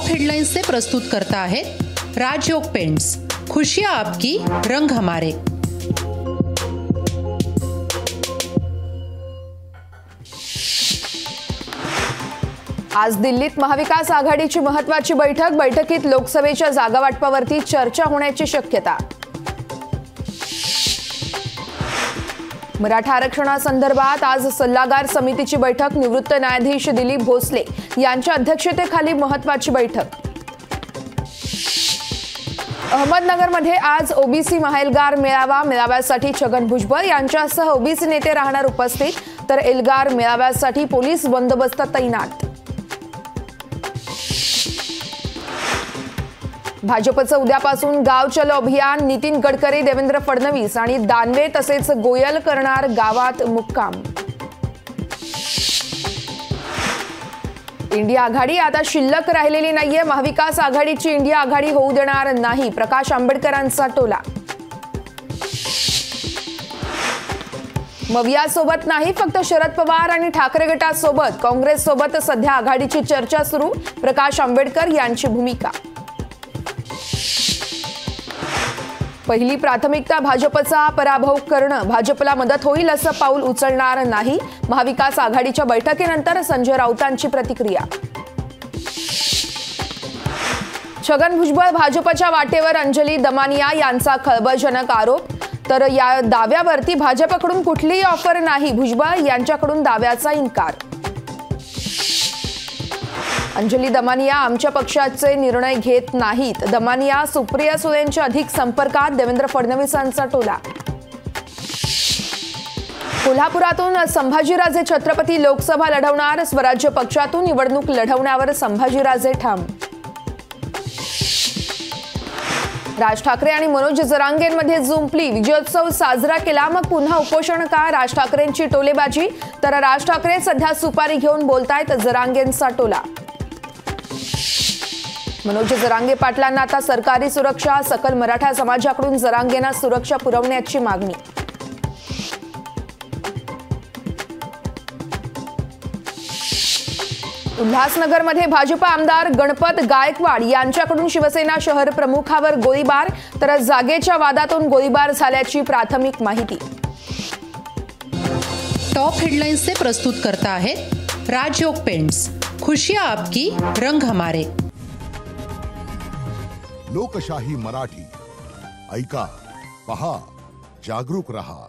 Headlines से प्रस्तुत करता है राजयोग पेंट्स। खुशियां आपकी, रंग हमारे। आज दिल्लीत महाविकास आघाडीची महत्त्वाची बैठकीत लोकसभेच्या जागा वाटपावरती चर्चा होण्याची शक्यता। मराठा आरक्षणासंदर्भात आज सल्लागार समितीची बैठक, निवृत्त न्यायाधीश दिलीप भोसले यांच्या अध्यक्षतेखाली महत्त्वाची बैठक। अहमदनगरमध्ये आज ओबीसी माहेलगार मेळाव्यासाठी छगन भुजबळ यांच्यासह ओबीसी नेते राहणार उपस्थित, तर एल्गार मेळाव्यासाठी पोलीस बंदोबस्त तैनात। भाजपचं उद्यापासून गाव चलो अभियान, नितीन गडकरी, देवेंद्र फडणवीस आणि दानवे तसेच गोयल करणार गावात मुक्काम। इंडिया आघाडी आता शिल्लक राहिलेली नाहीये, महाविकास आघाडीची इंडिया आघाडी होऊ देणार नाही, प्रकाश आंबेडकरांचा टोला। मवियासोबत नाही, फक्त शरद पवार आणि ठाकरे गटासोबत, काँग्रेससोबत सध्या आघाडीची चर्चा सुरू, प्रकाश आंबेडकर यांची भूमिका। पहिली प्राथमिकता भाजपचा पराभव करणं, भाजपला मदत होईल असं पाऊल उचलणार नाही, महाविकास आघाडीच्या बैठकीनंतर संजय राऊतांची प्रतिक्रिया। छगन भुजबळ भाजपच्या वाटेवर, अंजली दमानिया यांचा खळबळजनक आरोप, तर या दाव्यावरती भाजपकडून कुठलीही ऑफर नाही, भुजबळ यांच्याकडून दाव्याचा इन्कार। अंजली दमानिया आमच्या पक्षाचे निर्णय घेत नाहीत, दमानिया सुप्रिया सुळेंच्या अधिक संपर्कात, देवेंद्र फडणवीसांचा टोला। कोल्हापुरातून संभाजीराजे छत्रपती लोकसभा लढवणार, स्वराज्य पक्षातून निवडणूक लढवण्यावर संभाजीराजे ठाम। राज ठाकरे आणि मनोज जरांगेंमध्ये जुंपली, विजयोत्सव साजरा केला मग पुन्हा उपोषण का, राज ठाकरेंची टोलेबाजी, तर राज ठाकरे सध्या सुपारी घेऊन बोलतायत, जरांगेंचा टोला। मनोज जरांगे पाटलांना आता सरकारी सुरक्षा, सकल मराठा समाजाकडून जरांगेंना सुरक्षा पुरवण्याची मागणी। उल्हासनगरमध्ये भाजप आमदार गणपत गायकवाड यांच्याकडून शिवसेना शहर प्रमुखावर गोळीबार, तर जागेच्या वादातून गोळीबार झाल्याची प्राथमिक माहिती। टॉप हेडलाइंस से प्रस्तुत करता है राजयोग पेंट्स। खुशियां आपकी, रंग हमारे। लोकशाही मराठी, ऐका, पहा, जागरूक रहा।